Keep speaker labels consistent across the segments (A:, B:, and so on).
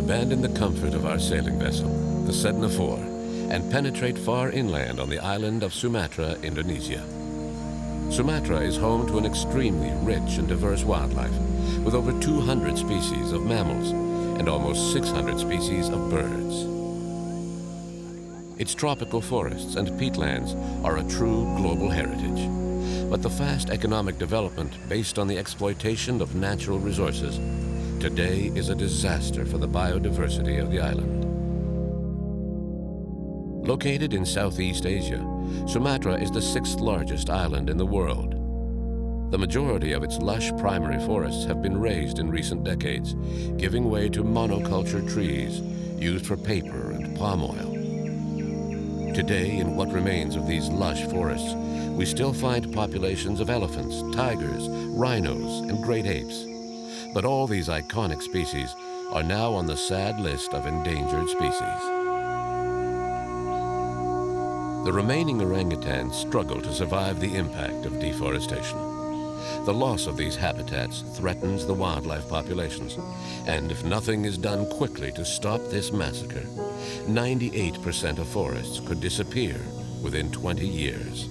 A: abandon the comfort of our sailing vessel, the Sedna 4, and penetrate far inland on the island of Sumatra, Indonesia. Sumatra is home to an extremely rich and diverse wildlife, with over 200 species of mammals and almost 600 species of birds. Its tropical forests and peatlands are a true global heritage. But the fast economic development based on the exploitation of natural resources today is a disaster for the biodiversity of the island. Located in Southeast Asia, Sumatra is the 6th largest island in the world. The majority of its lush primary forests have been razed in recent decades, giving way to monoculture trees used for paper and palm oil. Today, in what remains of these lush forests, we still find populations of elephants, tigers, rhinos, and great apes. But all these iconic species are now on the sad list of endangered species. The remaining orangutans struggle to survive the impact of deforestation. The loss of these habitats threatens the wildlife populations, and if nothing is done quickly to stop this massacre, 98% of forests could disappear within 20 years.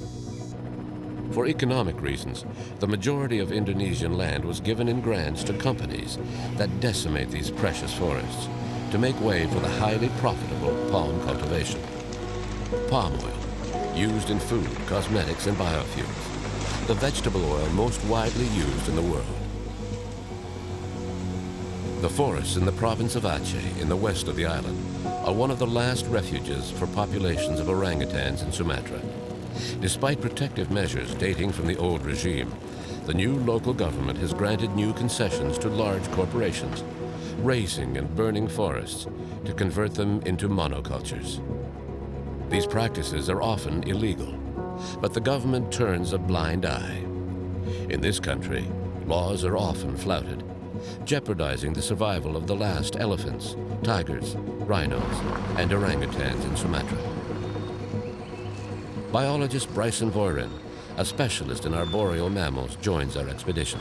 A: For economic reasons, the majority of Indonesian land was given in grants to companies that decimate these precious forests to make way for the highly profitable palm cultivation. Palm oil, used in food, cosmetics, and biofuels, the vegetable oil most widely used in the world. The forests in the province of Aceh in the west of the island are one of the last refuges for populations of orangutans in Sumatra. Despite protective measures dating from the old regime, the new local government has granted new concessions to large corporations, razing and burning forests to convert them into monocultures. These practices are often illegal, but the government turns a blind eye. In this country, laws are often flouted, jeopardizing the survival of the last elephants, tigers, rhinos, and orangutans in Sumatra. Biologist Bryson Voirin, a specialist in arboreal mammals, joins our expedition.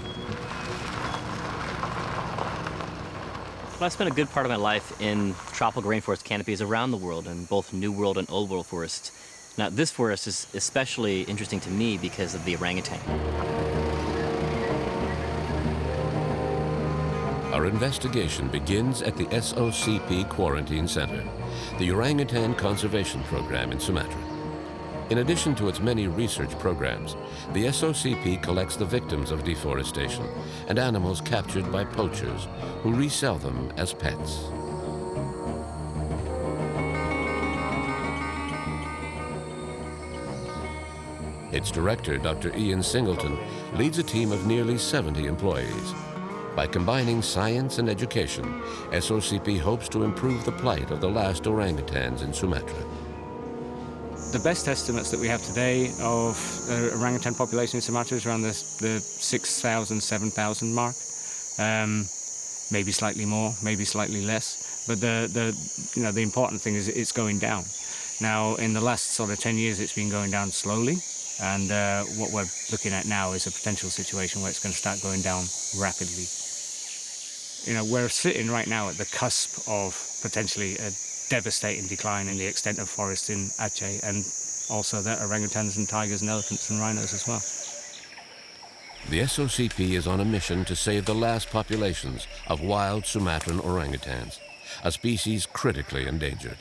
B: Well, I spent a good part of my life in tropical rainforest canopies around the world, in both New World and Old World forests. Now, this forest is especially interesting to me because of the orangutan.
A: Our investigation begins at the SOCP Quarantine Center, the Orangutan Conservation Program in Sumatra. In addition to its many research programs, the SOCP collects the victims of deforestation and animals captured by poachers who resell them as pets. Its director, Dr. Ian Singleton, leads a team of nearly 70 employees. By combining science and education, SOCP hopes to improve the plight of the last orangutans in Sumatra.
C: The best estimates that we have today of the orangutan population in Sumatra is around the 6,000, 7,000 mark. Maybe slightly more, maybe slightly less. But the important thing is it's going down. Now, in the last sort of 10 years, it's been going down slowly. And what we're looking at now is a potential situation where it's going to start going down rapidly. You know, we're sitting right now at the cusp of potentially a devastating decline in the extent of forest in Aceh, and also the orangutans and tigers and elephants and rhinos as well.
A: The SOCP is on a mission to save the last populations of wild Sumatran orangutans, a species critically endangered.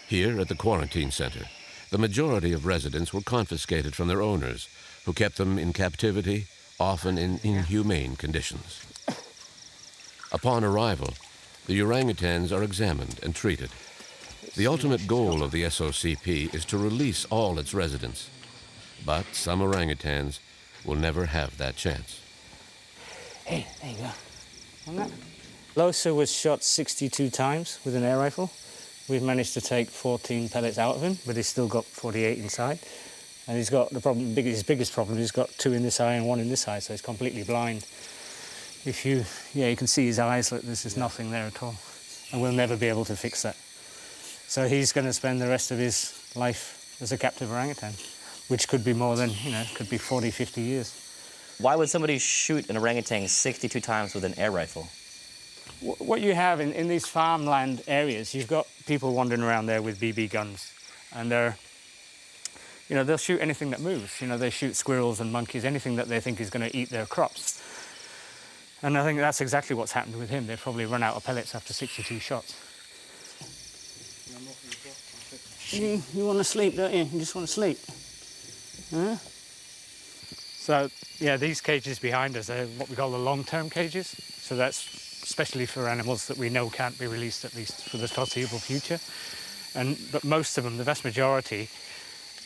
A: Here at the quarantine center, the majority of residents were confiscated from their owners, who kept them in captivity, often in inhumane conditions. Upon arrival, the orangutans are examined and treated. The ultimate goal of the SOCP is to release all its residents, but some orangutans will never have that chance.
C: Hey, there you go. On that. Leuser was shot 62 times with an air rifle. We've managed to take 14 pellets out of him, but he's still got 48 inside. And he's got the problem, his biggest problem, he's got 2 in this eye and 1 in this eye, so he's completely blind. If you can see his eyes, look, there's just nothing there at all. And we'll never be able to fix that. So he's going to spend the rest of his life as a captive orangutan, which could be more than, could be 40, 50 years.
B: Why would somebody shoot an orangutan 62 times with an air rifle?
C: What you have in these farmland areas, you've got people wandering around there with BB guns, and they'll shoot anything that moves. They shoot squirrels and monkeys, anything that they think is going to eat their crops. And I think that's exactly what's happened with him. They've probably run out of pellets after 62 shots. You want to sleep, don't you? You just want to sleep. Huh? So, yeah, these cages behind us are what we call the long-term cages. So that's especially for animals that we know can't be released, at least for the foreseeable future. But most of them, the vast majority,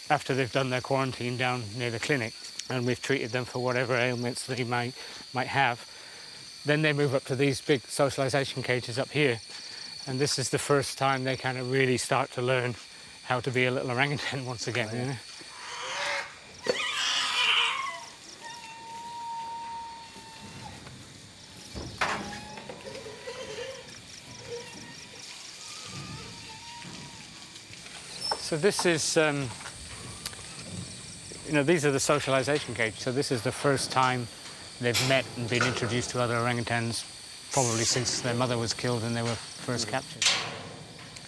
C: after they've done their quarantine down near the clinic, and we've treated them for whatever ailments they might have, then they move up to these big socialization cages up here. And this is the first time they kind of really start to learn how to be a little orangutan once again. You know? So this is, these are the socialization cages. So this is the first time they've met and been introduced to other orangutans, probably since their mother was killed and they were first captured.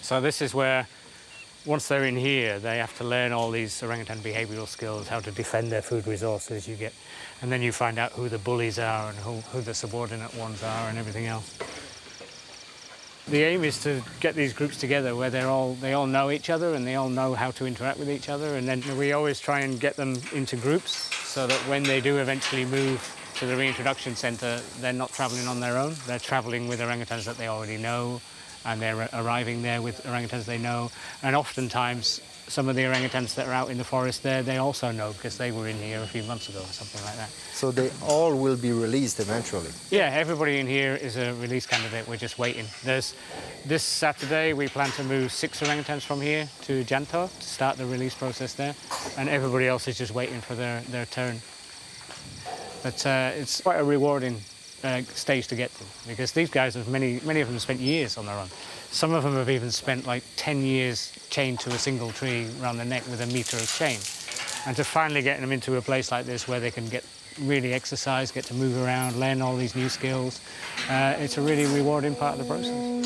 C: So this is where, once they're in here, they have to learn all these orangutan behavioral skills, how to defend their food resources and then you find out who the bullies are and who the subordinate ones are and everything else. The aim is to get these groups together where they all know each other and they all know how to interact with each other, and then we always try and get them into groups so that when they do eventually move to the reintroduction centre, they're not travelling on their own. They're travelling with orangutans that they already know, and they're arriving there with orangutans they know. And oftentimes, some of the orangutans that are out in the forest there, they also know because they were in here a few months ago or something like that.
D: So they all will be released eventually?
C: Yeah, everybody in here is a release candidate. We're just waiting. This Saturday, we plan to move 6 orangutans from here to Janto to start the release process there, and everybody else is just waiting for their turn. But it's quite a rewarding stage to get to, because these guys have many of them spent years on their own. Some of them have even spent like 10 years chained to a single tree around the neck with a metre of chain. And to finally get them into a place like this where they can really exercise, get to move around, learn all these new skills, it's a really rewarding part of the process.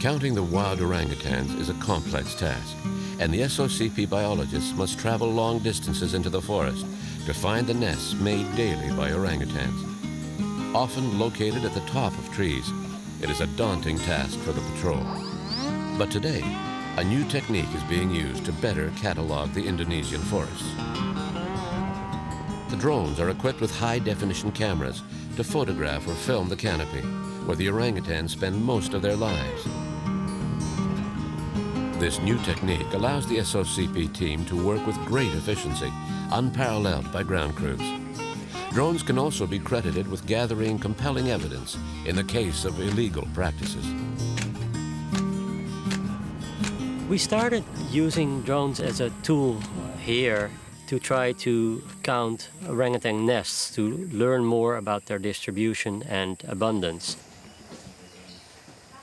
A: Counting the wild orangutans is a complex task, and the SOCP biologists must travel long distances into the forest to find the nests made daily by orangutans. Often located at the top of trees, it is a daunting task for the patrol. But today, a new technique is being used to better catalog the Indonesian forests. The drones are equipped with high-definition cameras to photograph or film the canopy, where the orangutans spend most of their lives. This new technique allows the SOCP team to work with great efficiency, unparalleled by ground crews. Drones can also be credited with gathering compelling evidence in the case of illegal practices.
E: We started using drones as a tool here to try to count orangutan nests, to learn more about their distribution and abundance.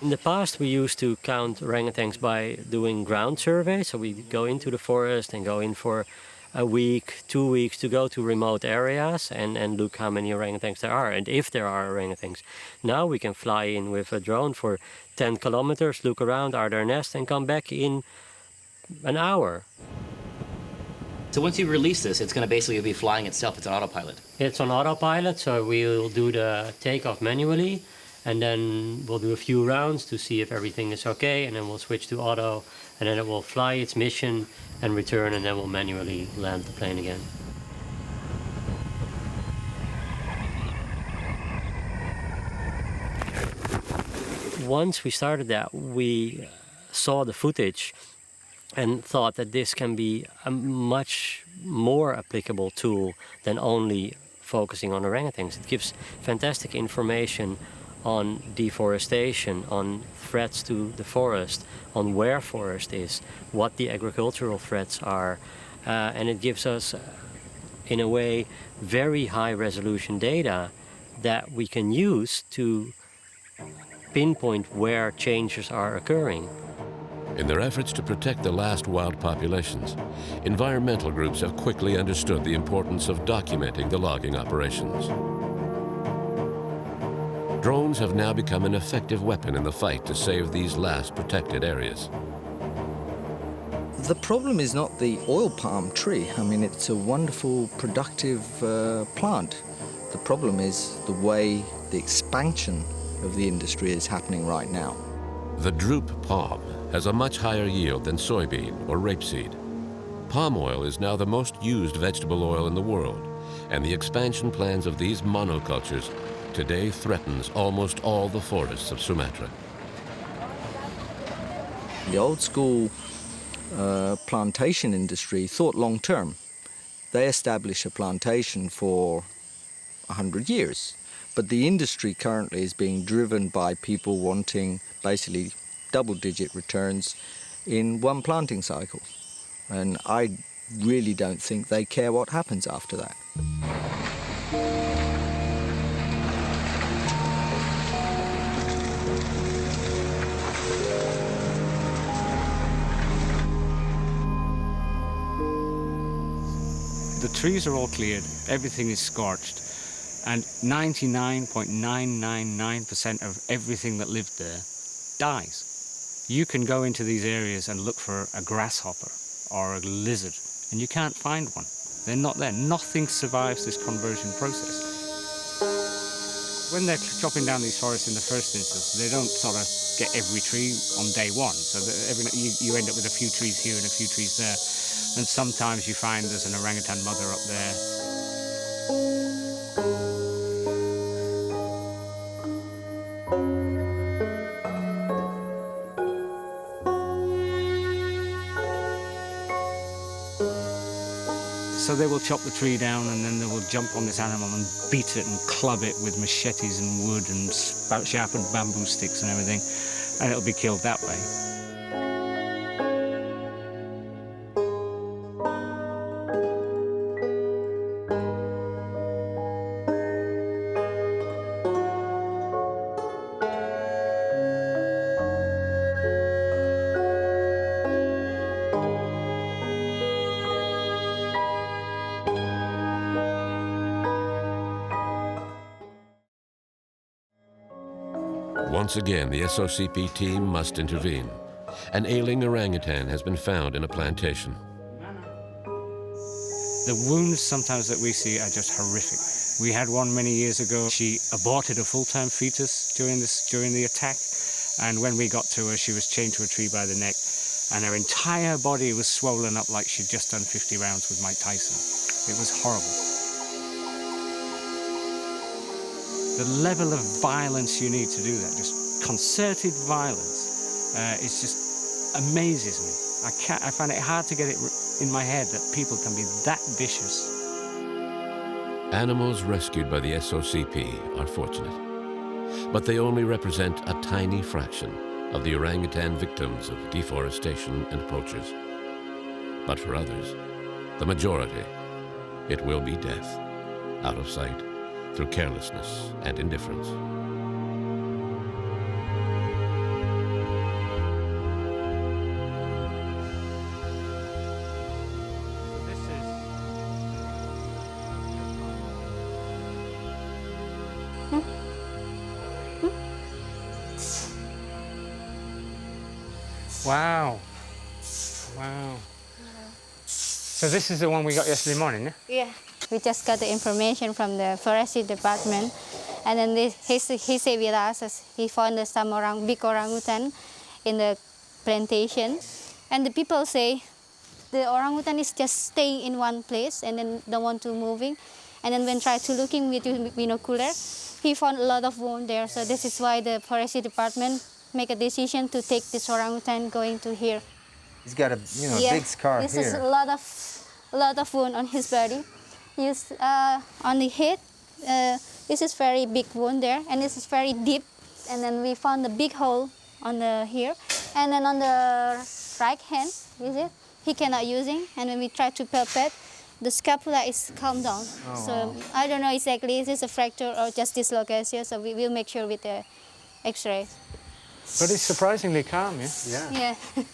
E: In the past, we used to count orangutans by doing ground surveys. So we go into the forest and go in for a week, 2 weeks to go to remote areas and look how many orangutans there are and if there are orangutans. Now we can fly in with a drone for 10 kilometers, look around, are there nests, and come back in an hour.
B: So once you release this, it's going to basically be flying itself. It's on autopilot.
E: It's on autopilot, so we'll do the takeoff manually. And then we'll do a few rounds to see if everything is okay, and then we'll switch to auto, and then it will fly its mission and return, and then we'll manually land the plane again. Once we started that, we saw the footage and thought that this can be a much more applicable tool than only focusing on orangutans. It gives fantastic information on deforestation, on threats to the forest, on where forest is, what the agricultural threats are, and it gives us, in a way, very high-resolution data that we can use to pinpoint where changes are occurring.
A: In their efforts to protect the last wild populations, environmental groups have quickly understood the importance of documenting the logging operations. Drones have now become an effective weapon in the fight to save these last protected areas.
F: The problem is not the oil palm tree. I mean, it's a wonderful, productive plant. The problem is the way the expansion of the industry is happening right now.
A: The drupe palm has a much higher yield than soybean or rapeseed. Palm oil is now the most used vegetable oil in the world, and the expansion plans of these monocultures today threatens almost all the forests of Sumatra.
F: The old school plantation industry thought long term. They established a plantation for 100 years. But the industry currently is being driven by people wanting basically double-digit returns in one planting cycle. And I really don't think they care what happens after that.
C: The trees are all cleared, everything is scorched, and 99.999% of everything that lived there dies. You can go into these areas and look for a grasshopper or a lizard, and you can't find one. They're not there. Nothing survives this conversion process. When they're chopping down these forests in the first instance, they don't sort of get every tree on day one, so that you end up with a few trees here and a few trees there. And sometimes you find there's an orangutan mother up there. So they will chop the tree down and then they will jump on this animal and beat it and club it with machetes and wood and sharpened bamboo sticks and everything, and it'll be killed that way.
A: Once again, the SOCP team must intervene. An ailing orangutan has been found in a plantation.
C: The wounds sometimes that we see are just horrific. We had one many years ago. She aborted a full-term fetus during the attack, and when we got to her, she was chained to a tree by the neck, and her entire body was swollen up like she'd just done 50 rounds with Mike Tyson. It was horrible. The level of violence you need to do that, just concerted violence, it just amazes me. I find it hard to get it in my head that people can be that vicious.
A: Animals rescued by the SOCP are fortunate, but they only represent a tiny fraction of the orangutan victims of deforestation and poachers. But for others, the majority, it will be death, out of sight, through carelessness and indifference.
C: Wow. Wow. So this is the one we got yesterday morning, yeah?
G: Yeah. We just got the information from the forestry department, and then he said with us he found some big orangutan in the plantation, and the people say the orangutan is just staying in one place and then don't want to moving, and then when try to looking with binocular, he found a lot of wound there. So this is why the forestry department make a decision to take this orangutan going to here.
D: He's got a big scar
G: this
D: here.
G: Is a lot of wound on his body. On the head, this is very big wound there, and this is very deep. And then we found a big hole on the here, and then on the right hand, is it? He cannot using, and when we try to palpate, the scapula is calmed down.
D: Oh,
G: so
D: wow.
G: I don't know exactly is this a fracture or just dislocation. So we will make sure with the X-ray.
C: But it's surprisingly calm, yeah?
D: Yeah.
G: Yeah.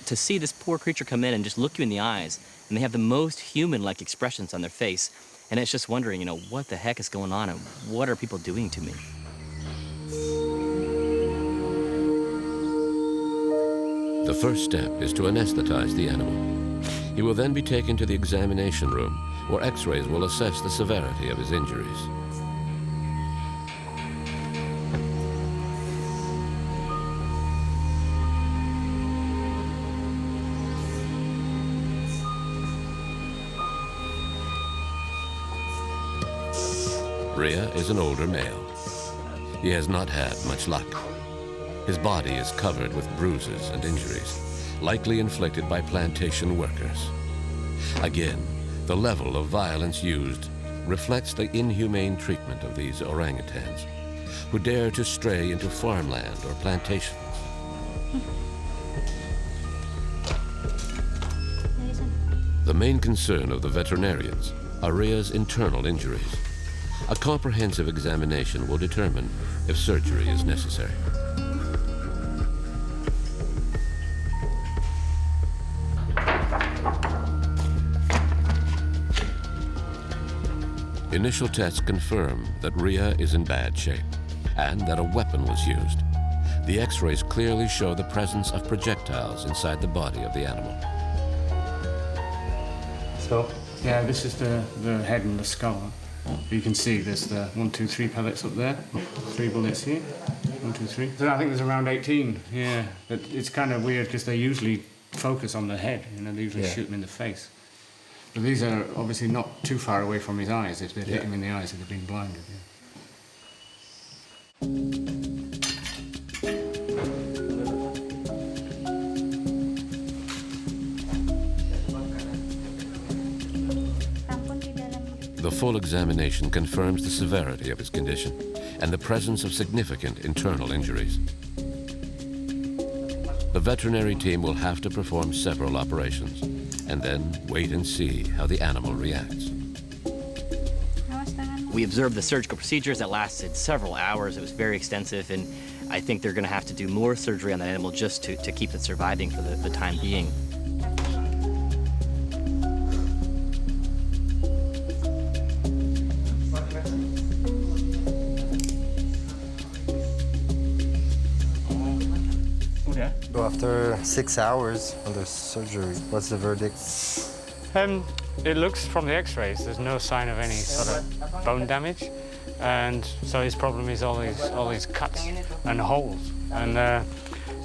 B: To see this poor creature come in and just look you in the eyes, and they have the most human-like expressions on their face, and it's just wondering, you know, what the heck is going on and what are people doing to me?
A: The first step is to anesthetize the animal. He will then be taken to the examination room, where X-rays will assess the severity of his injuries. Rhea is an older male. He has not had much luck. His body is covered with bruises and injuries, likely inflicted by plantation workers. Again, the level of violence used reflects the inhumane treatment of these orangutans, who dare to stray into farmland or plantations. The main concern of the veterinarians are Rhea's internal injuries. A comprehensive examination will determine if surgery is necessary. Initial tests confirm that Rhea is in bad shape and that a weapon was used. The X-rays clearly show the presence of projectiles inside the body of the animal.
C: So, yeah, this is the head and the skull. You can see there's the 1, 2, 3 pellets up there. 3 bullets here. 1, 2, 3. So I think there's around 18. Yeah, but it's kind of weird because they usually focus on the head. You know, they usually shoot him in the face. But these are obviously not too far away from his eyes. If they'd hit him in the eyes, they'd have been blinded. Yeah.
A: The full examination confirms the severity of his condition and the presence of significant internal injuries. The veterinary team will have to perform several operations and then wait and see how the animal reacts.
B: We observed the surgical procedures that lasted several hours. It was very extensive, and I think they're going to have to do more surgery on that animal just to keep it surviving for the time being.
D: So after 6 hours under surgery, what's the verdict?
C: It looks from the X-rays there's no sign of any sort of bone damage, and so his problem is all these cuts and holes, and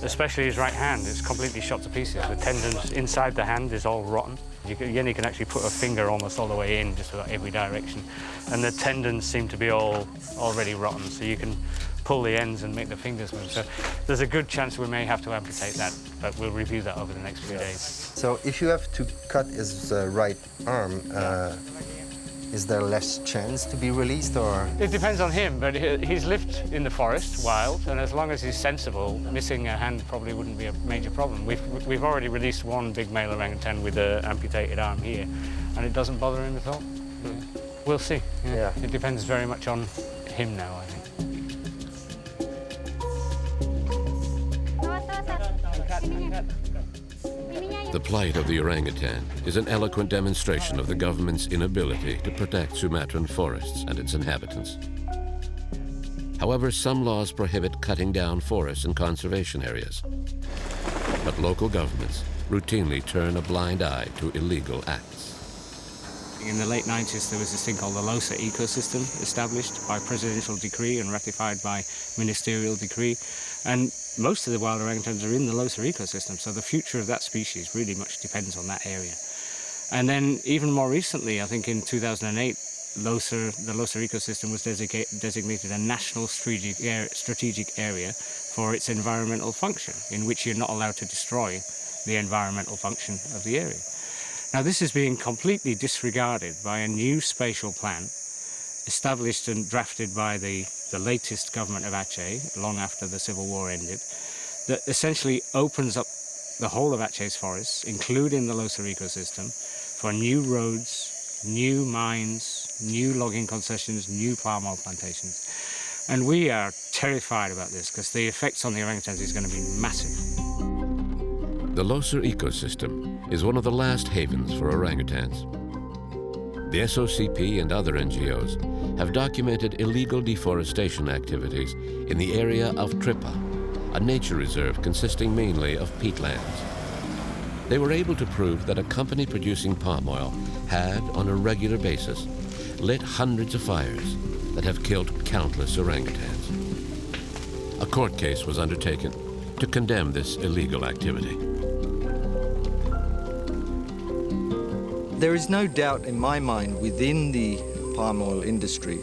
C: especially his right hand is completely shot to pieces. The tendons inside the hand is all rotten. You can actually put a finger almost all the way in, just about every direction, and the tendons seem to be all already rotten, so you can pull the ends and make the fingers move. So there's a good chance we may have to amputate that, but we'll review that over the next few days.
D: So if you have to cut his right arm, is there less chance to be released, or?
C: It depends on him, but he's lived in the forest wild, and as long as he's sensible, missing a hand probably wouldn't be a major problem. We've already released one big male orangutan with an amputated arm here, and it doesn't bother him at all. We'll see. Yeah. It depends very much on him now, I think.
A: The plight of the orangutan is an eloquent demonstration of the government's inability to protect Sumatran forests and its inhabitants. However, some laws prohibit cutting down forests in conservation areas. But local governments routinely turn a blind eye to illegal acts.
C: In the late 90s, there was this thing called the Leuser ecosystem established by presidential decree and ratified by ministerial decree. And most of the wild orangutans are in the Leuser ecosystem, so the future of that species really much depends on that area. And then even more recently, I think in 2008, the Leuser ecosystem was designated a national strategic area for its environmental function, in which you're not allowed to destroy the environmental function of the area. Now, this is being completely disregarded by a new spatial plan established and drafted by the latest government of Aceh, long after the civil war ended, that essentially opens up the whole of Aceh's forests, including the Leuser ecosystem, for new roads, new mines, new logging concessions, new palm oil plantations. And we are terrified about this because the effects on the orangutans is going to be massive.
A: The Leuser ecosystem is one of the last havens for orangutans. The SOCP and other NGOs have documented illegal deforestation activities in the area of Tripa, a nature reserve consisting mainly of peatlands. They were able to prove that a company producing palm oil had, on a regular basis, lit hundreds of fires that have killed countless orangutans. A court case was undertaken to condemn this illegal activity.
F: There is no doubt in my mind within the palm oil industry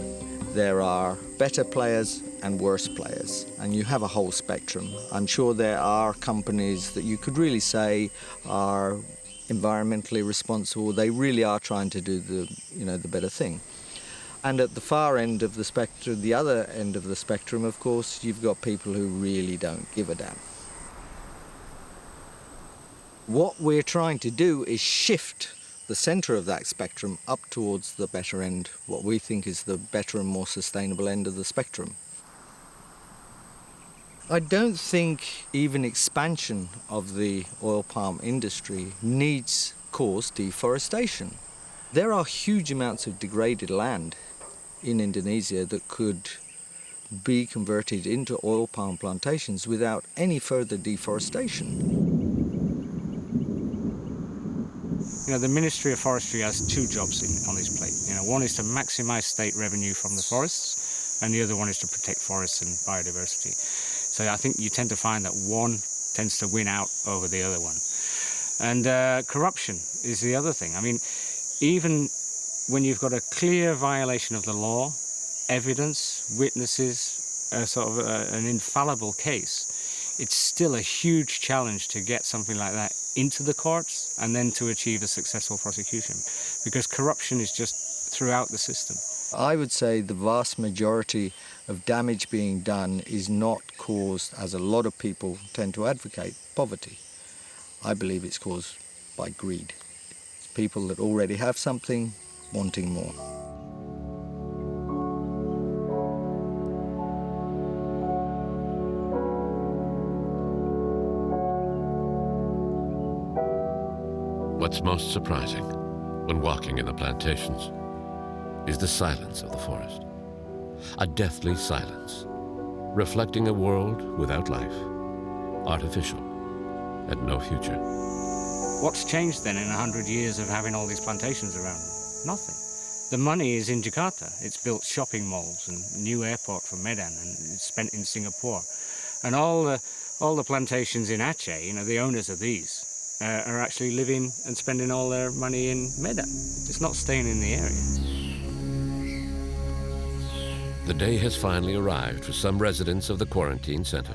F: there are better players and worse players, and you have a whole spectrum. I'm sure there are companies that you could really say are environmentally responsible. They really are trying to do the better thing. And at the far end of the spectrum, the other end of the spectrum, of course, you've got people who really don't give a damn. What we're trying to do is shift the center of that spectrum up towards the better end, what we think is the better and more sustainable end of the spectrum. I don't think even expansion of the oil palm industry needs cause deforestation. There are huge amounts of degraded land in Indonesia that could be converted into oil palm plantations without any further deforestation.
C: You know, the Ministry of Forestry has two jobs on its plate. You know, one is to maximize state revenue from the forests, and the other one is to protect forests and biodiversity. So I think you tend to find that one tends to win out over the other one. And corruption is the other thing. I mean, even when you've got a clear violation of the law, evidence, witnesses, sort of an infallible case, it's still a huge challenge to get something like that into the courts and then to achieve a successful prosecution, because corruption is just throughout the system.
F: I would say the vast majority of damage being done is not caused, as a lot of people tend to advocate, poverty. I believe it's caused by greed. It's people that already have something wanting more.
A: What's most surprising when walking in the plantations is the silence of the forest. A deathly silence, reflecting a world without life, artificial, and no future.
C: What's changed then in 100 years of having all these plantations around? Nothing. The money is in Jakarta. It's built shopping malls and new airport for Medan, and it's spent in Singapore. And all the plantations in Aceh, you know, the owners of these, are actually living and spending all their money in Medan. It's not staying in the area.
A: The day has finally arrived for some residents of the quarantine center.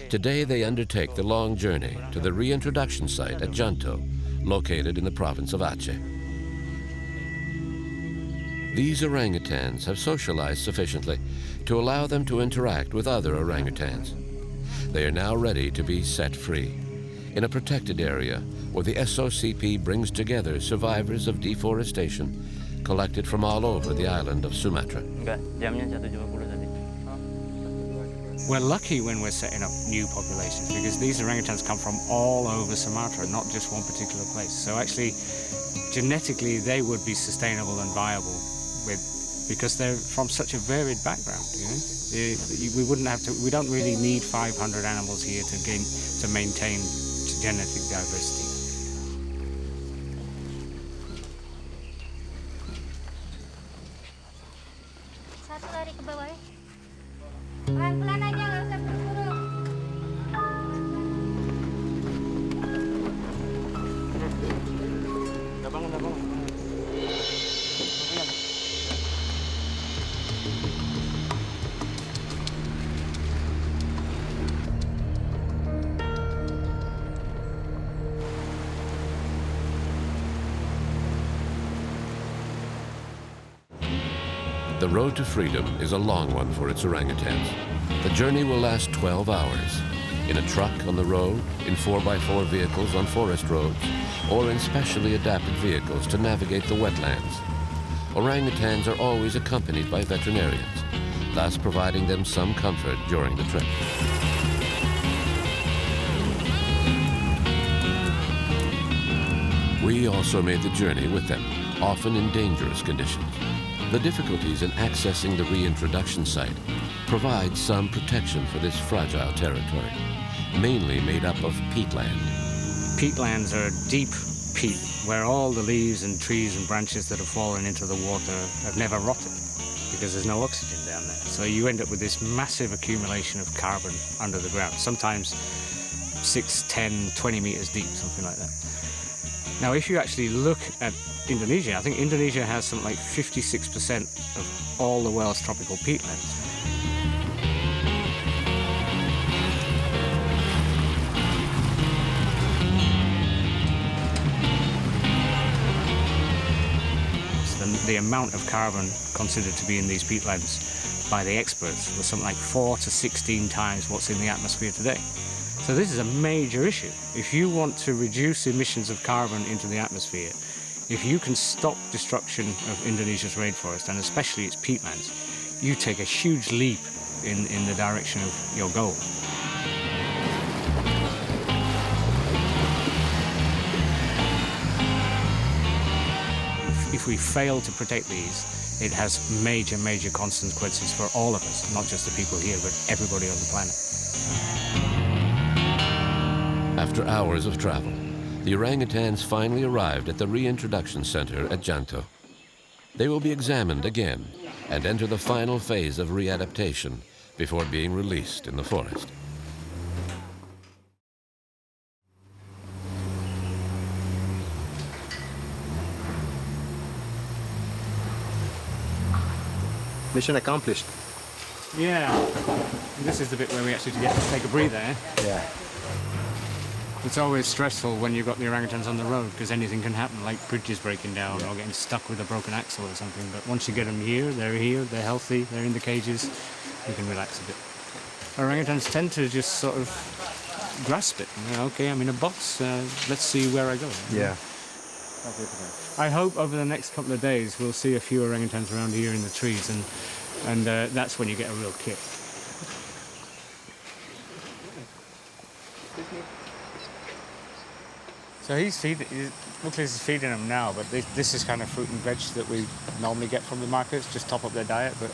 A: Today they undertake the long journey to the reintroduction site at Janto, located in the province of Aceh. These orangutans have socialized sufficiently to allow them to interact with other orangutans. They are now ready to be set free in a protected area where the SOCP brings together survivors of deforestation collected from all over the island of Sumatra.
C: We're lucky when we're setting up new populations, because these orangutans come from all over Sumatra, not just one particular place. So actually, genetically, they would be sustainable and viable because they're from such a varied background. You know, we don't really need 500 animals here to maintain genetic diversity.
G: Satu lari ke bawah ya. Pelan-pelan aja, nggak usah buru-buru.
C: Udah bangun.
A: The road to freedom is a long one for its orangutans. The journey will last 12 hours, in a truck on the road, in 4x4 vehicles on forest roads, or in specially adapted vehicles to navigate the wetlands. Orangutans are always accompanied by veterinarians, thus providing them some comfort during the trip. We also made the journey with them, often in dangerous conditions. The difficulties in accessing the reintroduction site provide some protection for this fragile territory, mainly made up of peatland.
C: Peatlands are deep peat, where all the leaves and trees and branches that have fallen into the water have never rotted, because there's no oxygen down there. So you end up with this massive accumulation of carbon under the ground, sometimes 6, 10, 20 meters deep, something like that. Now, if you actually look at Indonesia, I think Indonesia has something like 56% of all the world's tropical peatlands. The amount of carbon considered to be in these peatlands by the experts was something like 4 to 16 times what's in the atmosphere today. So this is a major issue. If you want to reduce emissions of carbon into the atmosphere, if you can stop destruction of Indonesia's rainforest, and especially its peatlands, you take a huge leap in the direction of your goal. If we fail to protect these, it has major, major consequences for all of us, not just the people here, but everybody on the planet.
A: After hours of travel, the orangutans finally arrived at the reintroduction center at Janto. They will be examined again and enter the final phase of readaptation before being released in the forest.
D: Mission accomplished.
C: Yeah, this is the bit where we actually get to take a breather, eh?
D: Yeah.
C: It's always stressful when you've got the orangutans on the road, because anything can happen, like bridges breaking down or getting stuck with a broken axle or something. But once you get them here, they're healthy, they're in the cages, you can relax a bit. Orangutans tend to just sort of grasp it. You know, okay, I'm in a box, let's see where I go.
D: Yeah.
C: I hope over the next couple of days we'll see a few orangutans around here in the trees, and that's when you get a real kick. So he's feeding them now, but this is kind of fruit and veg that we normally get from the markets, just top up their diet. But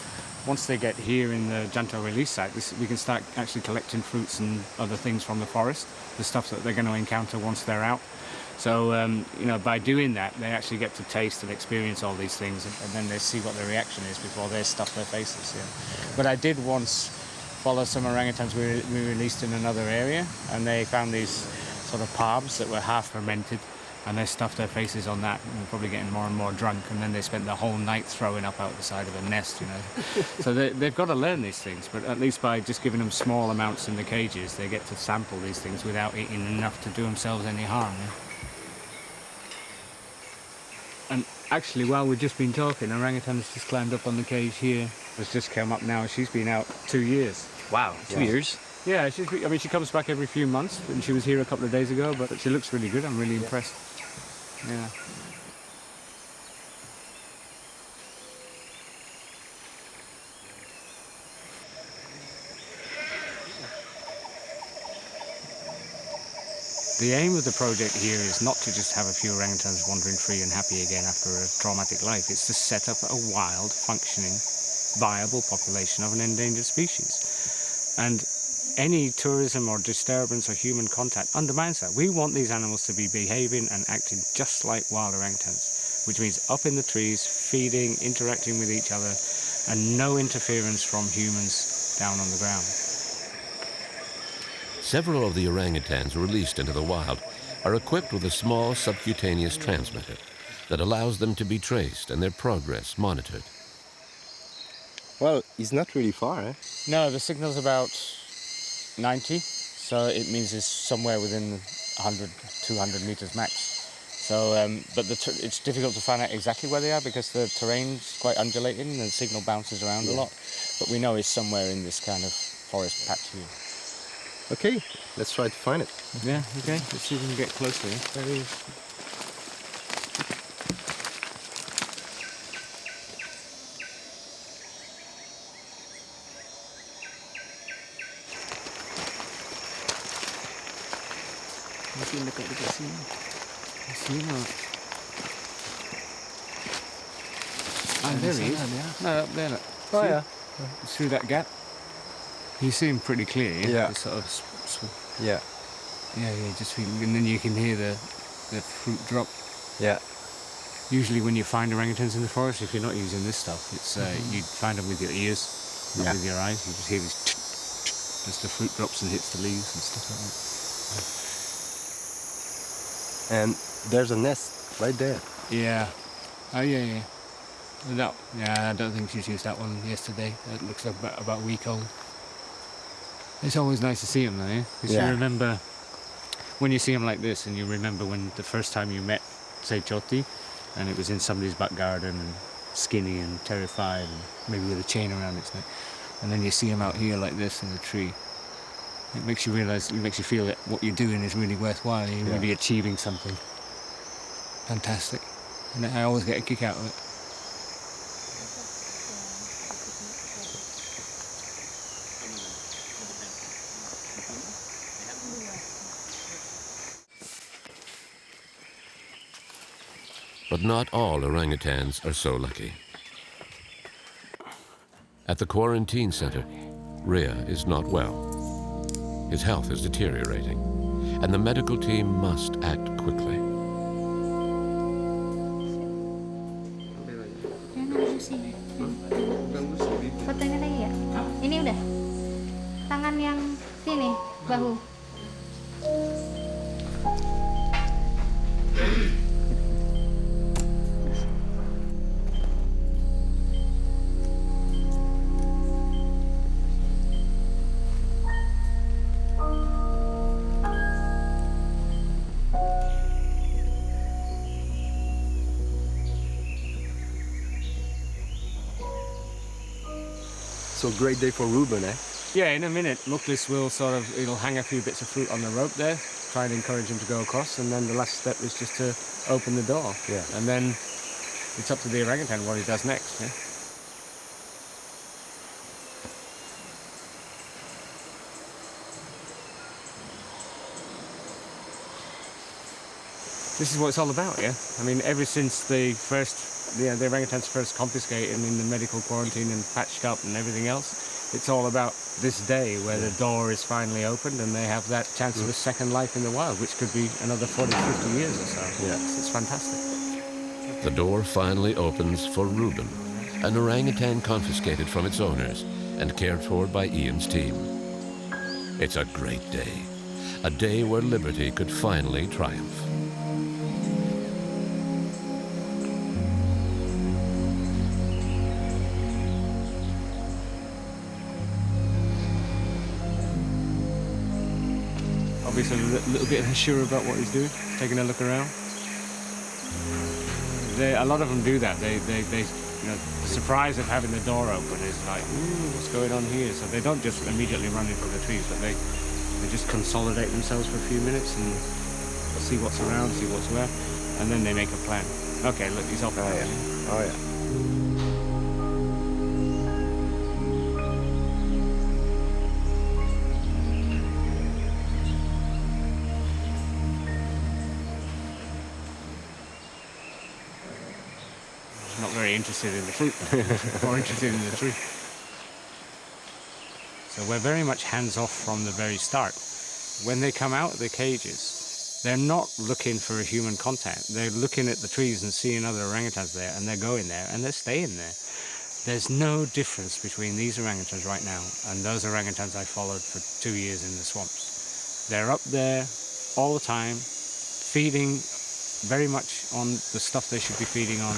C: once they get here in the Janto release site, we can start actually collecting fruits and other things from the forest, the stuff that they're going to encounter once they're out. So, you know, by doing that, they actually get to taste and experience all these things, and then they see what their reaction is before they stuff their faces. Yeah. But I did once follow some orangutans we released in another area, and they found these sort of palms that were half fermented, and they stuffed their faces on that, and probably getting more and more drunk, and then they spent the whole night throwing up out the side of a nest, you know. So they've got to learn these things, but at least by just giving them small amounts in the cages, they get to sample these things without eating enough to do themselves any harm. Yeah? And actually, while we've just been talking, orangutan's just climbed up on the cage here. Has just come up now. She's been out 2 years.
B: Wow, 2 years?
C: Yeah, she comes back every few months, and she was here a couple of days ago, but she looks really good. I'm really impressed. Yeah. The aim of the project here is not to just have a few orangutans wandering free and happy again after a traumatic life. It's to set up a wild, functioning, viable population of an endangered species. And any tourism or disturbance or human contact undermines that. We want these animals to be behaving and acting just like wild orangutans, which means up in the trees, feeding, interacting with each other, and no interference from humans down on the ground.
A: Several of the orangutans released into the wild are equipped with a small subcutaneous transmitter that allows them to be traced and their progress monitored.
D: Well, it's not really far, eh?
C: No, the signal's about 90, so it means it's somewhere within 100, 200 meters max. So, but it's difficult to find out exactly where they are because the terrain's quite undulating and the signal bounces around a lot. But we know it's somewhere in this kind of forest patch here.
D: Okay, let's try to find it.
C: Yeah, okay, let's see if we can get closer. There he is. bersihin dekat-dekat sini. Sini. There he is. No, up there. Look.
D: Oh,
C: See?
D: yeah.
C: Through that gap. You see him pretty clear.
D: Yeah.
C: The sort of
D: Yeah.
C: yeah, just feeling, and then you can hear the fruit drop.
D: Yeah.
C: Usually when you find orangutans in the forest, if you're not using this stuff, it's you find them with your ears, not with your eyes. You just hear this as the fruit drops and hits the leaves and stuff like that.
D: And there's a nest right there.
C: Yeah. Oh yeah. No, yeah, I don't think she's used that one yesterday. It looks about a week old. It's always nice to see them though, yeah? Because you remember when you see them like this, and you remember when the first time you met, say, Choti, and it was in somebody's back garden and skinny and terrified and maybe with a chain around its neck. And then you see them out here like this in the tree. It makes you realise, it makes you feel that what you're doing is really worthwhile. You're really achieving something fantastic. And I always get a kick out of it.
A: But not all orangutans are so lucky. At the quarantine center, Rhea is not well. His health is deteriorating, and the medical team must act quickly.
G: Fotonya lagi ya? Ini udah. Tangan yang sini, bahu.
D: So great day for Ruben, eh?
C: Yeah, in a minute, Muklis will it'll hang a few bits of fruit on the rope there, try and encourage him to go across, and then the last step is just to open the door.
D: Yeah.
C: And then it's up to the orangutan what he does next, yeah? This is what it's all about, yeah? I mean, ever since the orangutans first confiscated and in the medical quarantine and patched up and everything else, it's all about this day where the door is finally opened and they have that chance of a second life in the wild, which could be another 40, 50 years or so.
D: Yeah.
C: It's fantastic.
A: The door finally opens for Ruben, an orangutan confiscated from its owners and cared for by Ian's team. It's a great day, a day where liberty could finally triumph.
C: Obviously a little bit unsure about what he's doing, taking a look around. A lot of them do that. They the surprise of having the door open is like, ooh, what's going on here? So they don't just immediately run into the trees, but they just consolidate themselves for a few minutes and see what's around, see what's where, and then they make a plan. Okay, look, he's off.
D: Oh yeah. Oh yeah.
C: Not very interested in the fruit, more interested in the tree. So we're very much hands-off from the very start. When they come out of the cages, they're not looking for a human contact. They're looking at the trees and seeing other orangutans there, and they're going there, and they're staying there. There's no difference between these orangutans right now and those orangutans I followed for 2 years in the swamps. They're up there all the time, feeding very much on the stuff they should be feeding on.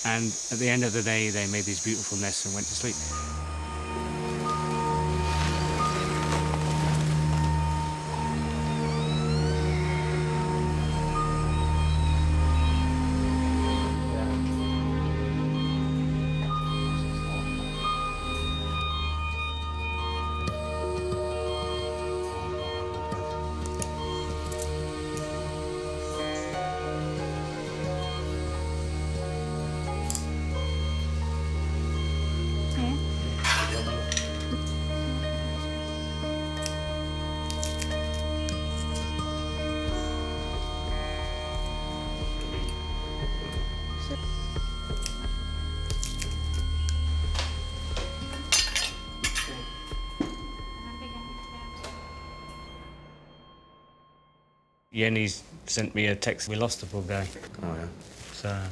C: And at the end of the day, they made these beautiful nests and went to sleep. Yenny's sent me a text. We lost the poor guy.
D: Oh, yeah.
C: So,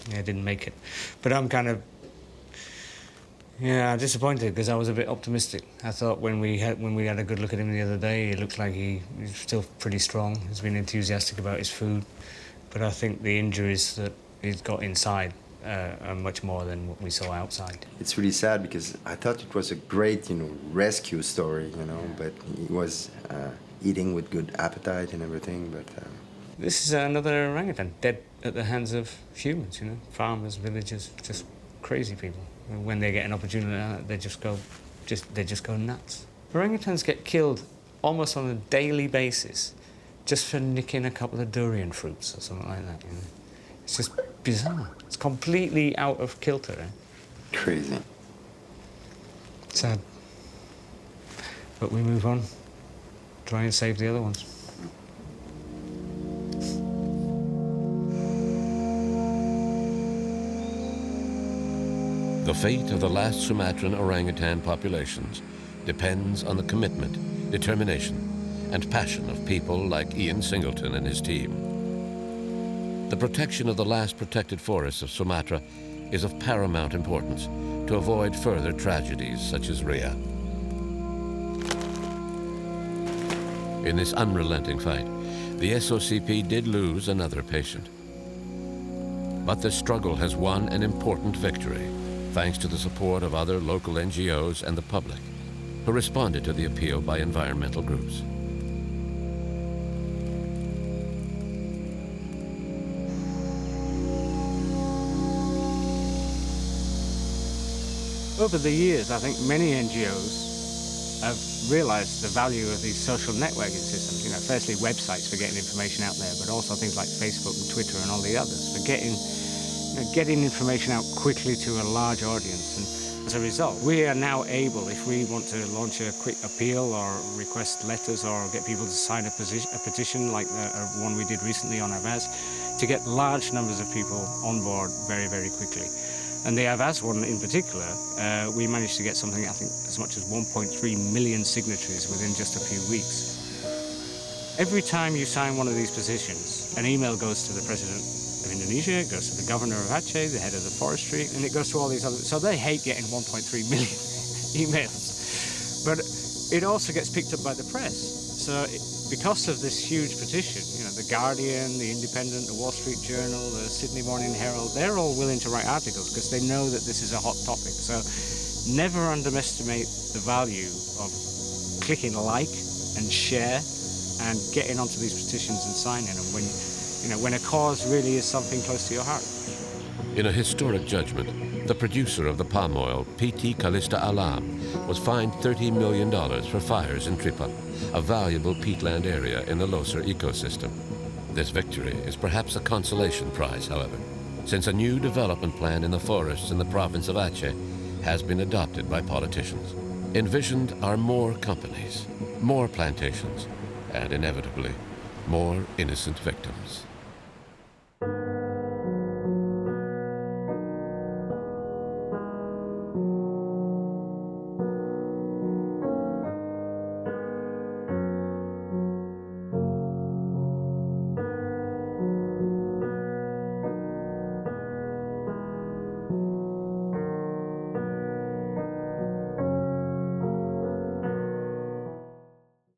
C: yeah, didn't make it. But I'm kind of, yeah, disappointed because I was a bit optimistic. I thought when we had a good look at him the other day, it looked like he's still pretty strong. He's been enthusiastic about his food. But I think the injuries that he's got inside are much more than what we saw outside.
H: It's really sad because I thought it was a great, rescue story, but he was eating with good appetite and everything, but...
C: This is another orangutan dead at the hands of humans, farmers, villagers, just crazy people. When they get an opportunity, they just go nuts. Orangutans get killed almost on a daily basis just for nicking a couple of durian fruits or something like that. It's just bizarre. It's completely out of kilter.
H: Crazy.
C: Sad. But we move on. Try and save the other ones.
A: The fate of the last Sumatran orangutan populations depends on the commitment, determination, and passion of people like Ian Singleton and his team. The protection of the last protected forests of Sumatra is of paramount importance to avoid further tragedies such as Rhea. In this unrelenting fight, the SOCP did lose another patient. But the struggle has won an important victory, thanks to the support of other local NGOs and the public, who responded to the appeal by environmental groups.
C: Over the years, I think many NGOs have realized the value of these social networking systems. Firstly, websites for getting information out there, but also things like Facebook and Twitter and all the others for getting information out quickly to a large audience. And as a result, we are now able, if we want to launch a quick appeal or request letters or get people to sign a petition like the one we did recently on Avaz, to get large numbers of people on board very, very quickly. And the Avaz one in particular, we managed to get something, I think, as much as 1.3 million signatories within just a few weeks. Every time you sign one of these petitions, an email goes to the President of Indonesia, it goes to the Governor of Aceh, the head of the forestry, and it goes to all these others. So they hate getting 1.3 million emails. But it also gets picked up by the press. So because of this huge petition, the Guardian, the Independent, the Wall Street Journal, the Sydney Morning Herald, they're all willing to write articles because they know that this is a hot topic. So never underestimate the value of clicking like and share and getting onto these petitions and signing them when a cause really is something close to your heart.
A: In a historic judgment, the producer of the palm oil, PT Kalista Alam, was fined $30 million for fires in Tripa, a valuable peatland area in the Leuser ecosystem. This victory is perhaps a consolation prize, however, since a new development plan in the forests in the province of Aceh has been adopted by politicians. Envisioned are more companies, more plantations, and inevitably, more innocent victims.